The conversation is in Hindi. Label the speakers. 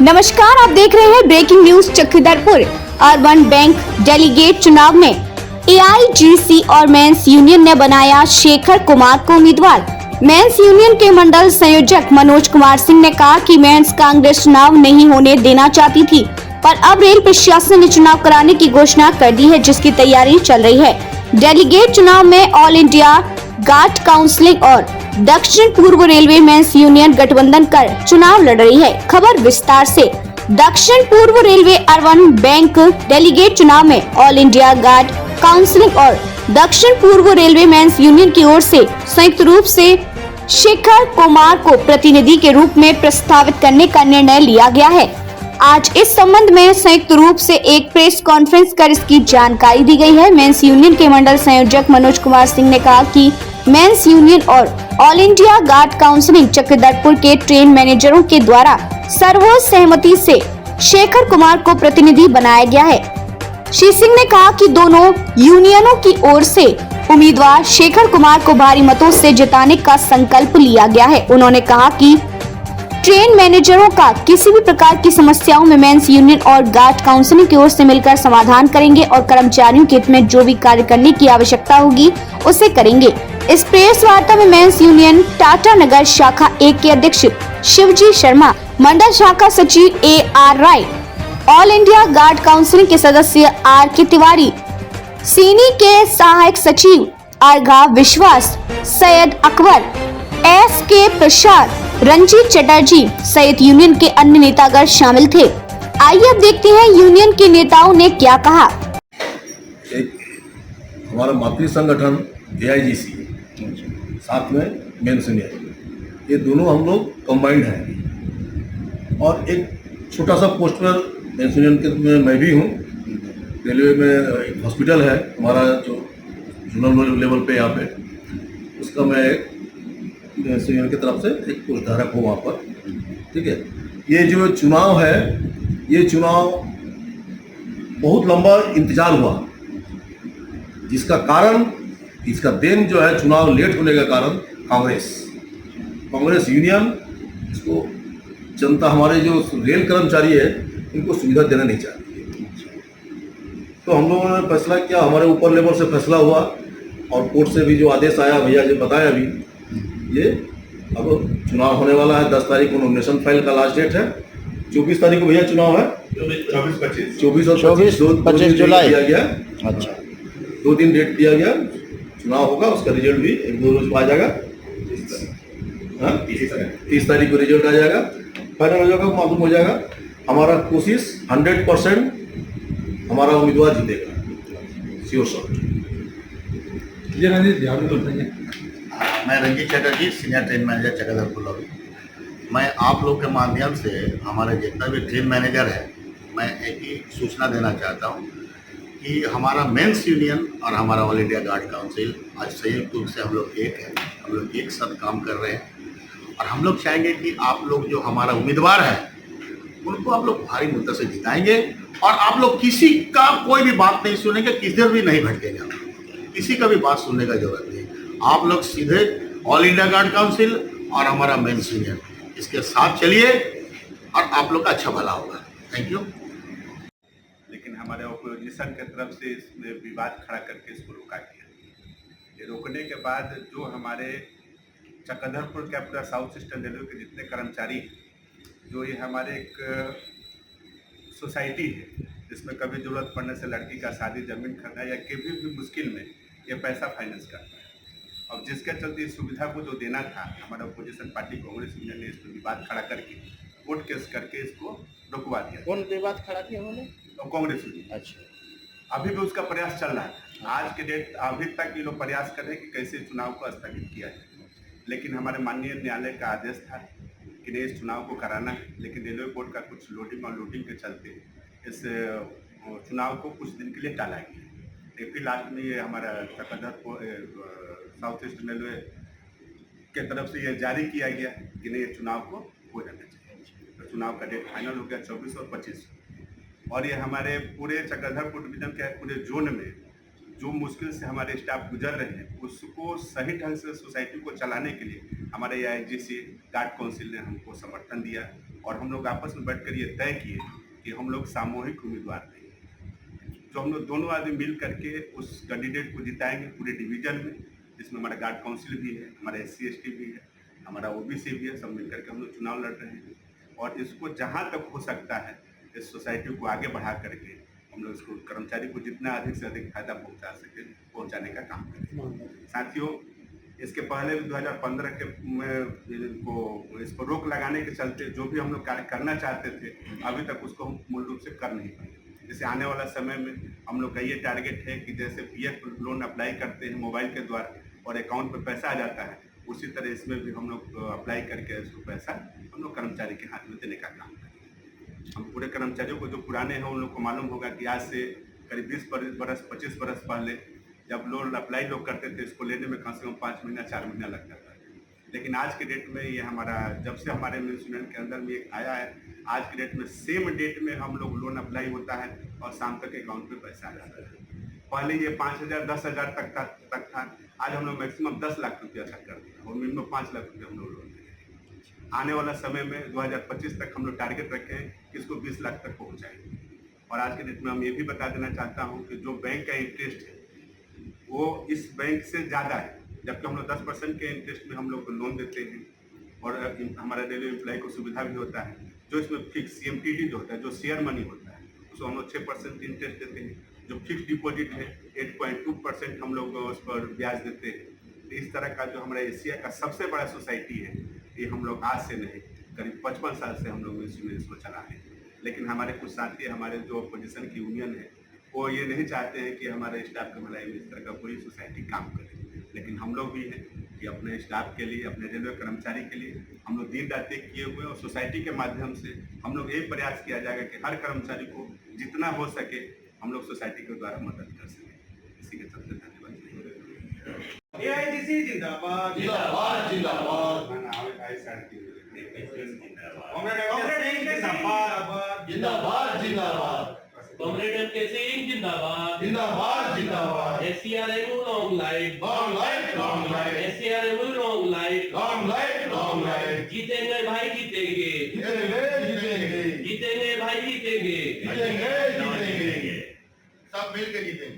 Speaker 1: नमस्कार, आप देख रहे हैं breaking news Chakradharpur. Urban bank delegate चुनाव में एआईजीसी और मेंस यूनियन ने बनाया शेखर कुमार को उम्मीदवार। मेंस यूनियन के मंडल संयोजक मनोज कुमार सिंह ने कहा कि मेंस कांग्रेस चुनाव नहीं होने देना चाहती थी, पर अब रेल प्रशासन ने चुनाव कराने की घोषणा कर दी है, जिसकी तैयारी चल रही है। डेलीगेट चुनाव में ऑल इंडिया गार्ड काउंसिलिंग और दक्षिण पूर्व रेलवे मेंस यूनियन गठबंधन कर चुनाव लड़ रही है। खबर विस्तार से। दक्षिण पूर्व रेलवे अर्बन बैंक डेलीगेट चुनाव में ऑल इंडिया गार्ड काउंसिलिंग और दक्षिण पूर्व रेलवे मेंस यूनियन की ओर से संयुक्त रूप से शेखर कुमार को प्रतिनिधि के रूप में प्रस्तावित करने का निर्णय लिया गया है। आज इस संबंध में संयुक्त रूप से एक प्रेस कॉन्फ्रेंस कर इसकी जानकारी दी गई है। मेंस यूनियन के मंडल संयोजक मनोज कुमार सिंह ने कहा कि मेंस यूनियन और all India guard counselling Chakradharpur के ट्रेन मैनेजरों के द्वारा सर्वसहमति से शेखर कुमार को प्रतिनिधि बनाया गया है। श्री सिंह ने कहा कि दोनों यूनियनों की ओर से उम्मीदवार शेखर कुमार को भारी मतों से जिताने का संकल्प लिया गया है। उन्होंने कहा कि ट्रेन मैनेजरों का किसी भी प्रकार की समस्याओं में मेंस यूनियन और गार्ड काउंसिलिंग की ओर से मिलकर समाधान करेंगे और कर्मचारियों के हित में जो भी कार्य करने की आवश्यकता होगी उसे करेंगे। इस प्रेस वार्ता में मेंस यूनियन टाटा नगर शाखा 1 के अध्यक्ष शिवजी शर्मा, मंडल शाखा सचिव AR राय, ऑल इंडिया गार्ड काउंसिलिंग के सदस्य RK तिवारी, सीनी के सहायक सचिव अर्घा विश्वास, सैयद अकबर, SK प्रसाद, रंजीत चटर्जी सहित यूनियन के अन्य नेतागण शामिल थे। आइए अब देखते हैं यूनियन के नेताओं ने क्या कहा।
Speaker 2: एक हमारा मातृ संगठन AIGC साथ में मेंस यूनियन, ये दोनों हम लोग कंबाइंड हैं। और एक छोटा सा पोस्ट पर मेंस यूनियन के में मैं भी हूँ। रेलवे में एक हॉस्पिटल है हमारा जो जोनल लेवल पे यहाँ पे, उसका मैं मेंस यूनियन की तरफ से एक पोस्ट धारक हूँ वहाँ पर। ठीक है, ये जो चुनाव है, ये चुनाव बहुत लंबा इंतजार हुआ, जिसका कारण, इसका देन जो है चुनाव लेट होने का कारण कांग्रेस यूनियन, इसको जनता, हमारे जो रेल कर्मचारी है इनको सुविधा देना नहीं चाहती है। तो हम लोगों ने फैसला किया, हमारे ऊपर लेवल से फैसला हुआ और कोर्ट से भी जो आदेश आया, भैया जो बताया अभी, ये अब चुनाव होने वाला है। 10 तारीख को नॉमिनेशन फाइल का लास्ट डेट है। 24 तारीख को भैया चुनाव है, 24 और 25 जुलाई दिया गया। अच्छा, 2 दिन डेट दिया गया, चुनाव होगा, उसका रिजल्ट भी 1-2 रोज आ जाएगा। 30 तारीख को रिजल्ट आ जाएगा, फाइनल हो जाएगा, मालूम हो जाएगा। हमारा कोशिश 100% हमारा उम्मीदवार जीतेगा, श्योर शॉट।
Speaker 3: मैं Ranjit Chatterjee, senior train manager Chakradharpur lobby. मैं आप लोग के माध्यम से हमारे जितना भी ट्रेन मैनेजर है, मैं एक ही सूचना देना चाहता हूँ कि हमारा मेंस यूनियन और हमारा ऑल इंडिया गार्ड काउंसिल आज संयुक्त रूप से हम लोग एक हैं, हम लोग एक साथ काम कर रहे हैं। और हम लोग चाहेंगे कि आप लोग जो हमारा उम्मीदवार है उनको आप लोग भारी मतों से जिताएंगे और आप लोग किसी का कोई भी बात नहीं सुनेंगे, किधर भी नहीं भटकेंगे, किसी का भी बात सुनने का जरूरत नहीं। आप लोग सीधे ऑल इंडिया गार्ड काउंसिल और हमारा मेंस यूनियन, इसके साथ चलिए और आप लोग का अच्छा भला होगा। Thank you.
Speaker 4: लेकिन हमारे ऑपोजिशन की तरफ से इसमें विवाद खड़ा करके इसको रोका गया। ये रोकने के बाद जो हमारे चक्रधरपुर का पूरा साउथ ईस्टर्न रेलवे के जितने कर्मचारी हैं, जो ये हमारे एक सोसाइटी है जिसमें कभी ज़रूरत पड़ने से लड़की का शादी, ज़मीन खरीदना या कभी भी मुश्किल में ये पैसा फाइनेंस करता है। और जिसके चलते इस सुविधा को जो देना था, हमारा अपोजिशन पार्टी कांग्रेस यूनियन ने इस पर विवाद खड़ा करके कोर्ट केस करके इसको रुकवा दिया।
Speaker 5: कौन विवाद खड़ा किया उन्होंने?
Speaker 4: तो कांग्रेस यूनियन।
Speaker 5: अच्छा,
Speaker 4: अभी भी उसका प्रयास चल रहा है। आज के डेट अभी तक ये लोग प्रयास कर रहे हैं कि कैसे चुनाव को स्थगित किया जाए, लेकिन हमारे माननीय न्यायालय का आदेश था कि नहीं, इस चुनाव को कराना है। लेकिन रेलवे बोर्ड का कुछ लोडिंग और लूटिंग के चलते इस चुनाव को कुछ दिन के लिए टाला गया। फिर लास्ट में ये हमारा चक्रधरपुर साउथ ईस्ट रेलवे के तरफ से ये जारी किया गया कि नहीं, ये चुनाव को हो जाना चाहिए। तो चुनाव का डेट फाइनल हो गया 24 और 25। और ये हमारे पूरे चक्रधरपुर डिवीजन के पूरे जोन में जो मुश्किल से हमारे स्टाफ गुजर रहे हैं, उसको सही ढंग से सोसाइटी को चलाने के लिए हमारे AIGC गार्ड काउंसिल ने हमको समर्थन दिया। और हम लोग आपस में बैठकर ये तय किए कि हम लोग सामूहिक उम्मीदवार देंगे, जो हम लोग दोनों आदमी मिल करके उस कैंडिडेट को जिताएंगे पूरे डिवीजन में, जिसमें हमारा गार्ड काउंसिल भी है, हमारा SC/ST भी है, हमारा OBC भी है, सब मिल करके हम लोग चुनाव लड़ रहे हैं। और इसको जहाँ तक हो सकता है इस सोसाइटी को आगे बढ़ा करके हम लोग इसको कर्मचारी को जितना अधिक से अधिक फायदा पहुंचा सके पहुंचाने का काम करें। साथियों, इसके पहले भी 2015 के को इस पर रोक लगाने के चलते जो भी हम लोग कार्य करना चाहते थे अभी तक उसको हम मूल रूप से कर नहीं पाए। जैसे आने वाला समय में हम लोग का ये टारगेट है कि जैसे PF लोन अप्लाई करते हैं मोबाइल के द्वारा और अकाउंट पे पैसा आ जाता है, उसी तरह इसमें भी हम लोग अप्लाई करके उसको पैसा हम लोग कर्मचारी के हाथ में देने का काम करें। हम पूरे कर्मचारियों को जो पुराने हैं उन लोग को मालूम होगा कि आज से करीब 20-25 बरस पहले जब लोन अप्लाई लोग करते थे इसको लेने में कम से कम 5 महीना 4 महीना लग जाता है। लेकिन आज के डेट में ये हमारा जब से हमारे म्यूनिसिपल के अंदर में एक आया है, आज के डेट में सेम डेट में हम लोग लोन अप्लाई होता है और शाम तक अकाउंट में पैसा आ जाता है। पहले ये 5,000 10,000 तक था, आज हम लोग मैक्सिमम 10 लाख रुपया तक कर दिया और मिनिमम 5 लाख रुपया हम लोग लोन देंगे। आने वाला समय में 2025 तक हम लोग टारगेट रखे हैं कि इसको 20 लाख तक पहुँचाएंगे। और आज के डेट में हम ये भी बता देना चाहता हूँ कि जो बैंक का इंटरेस्ट है वो इस बैंक से ज़्यादा है, जबकि हम लोग 10% के इंटरेस्ट में हम लोग लोन देते हैं और हमारा रेलवे एम्प्लॉय को सुविधा भी होता है। जो इसमें फिक्स CMTD जो होता है, जो शेयर मनी होता है, उसको हम लोग 6% इंटरेस्ट देते हैं। जो फिक्स डिपॉजिट है 8.2% हम लोग उस पर ब्याज देते हैं। तो इस तरह का जो हमारा एशिया का सबसे बड़ा सोसाइटी है, ये हम लोग आज से नहीं करीब 55 साल से हम लोग इसको चला रहे हैं। लेकिन हमारे कुछ साथी, हमारे जो अपोजिशन की यूनियन है, वो ये नहीं चाहते हैं कि हमारे स्टाफ की भलाई में इस तरह का कोई सोसाइटी काम करे। लेकिन हम लोग भी हैं कि अपने स्टाफ के लिए, अपने रेलवे कर्मचारी के लिए हम लोग दिन रात एक किए हुए और सोसाइटी के माध्यम से हम लोग एक प्रयास किया जाएगा कि हर कर्मचारी को जितना हो सके हम लोग सोसाइटी के द्वारा मदद कर सकें। इसी के चलते धन्यवाद।
Speaker 5: AIGC जिंदाबाद
Speaker 6: जिंदाबाद जिंदाबाद जिंदाबाद जिंदाबाद
Speaker 5: कॉमरेड MK सिंह जिंदाबाद
Speaker 6: जिंदाबाद जिंदाबाद
Speaker 5: SCRMU long life
Speaker 6: long life long life
Speaker 5: SCRMU long life
Speaker 6: long life long life
Speaker 5: जीतेंगे भाई जीतेंगे
Speaker 6: जीतेंगे जीतेंगे
Speaker 5: जीतेंगे भाई जीतेंगे
Speaker 6: जीतेंगे जीतेंगे
Speaker 3: सब मिल के जीतेंगे।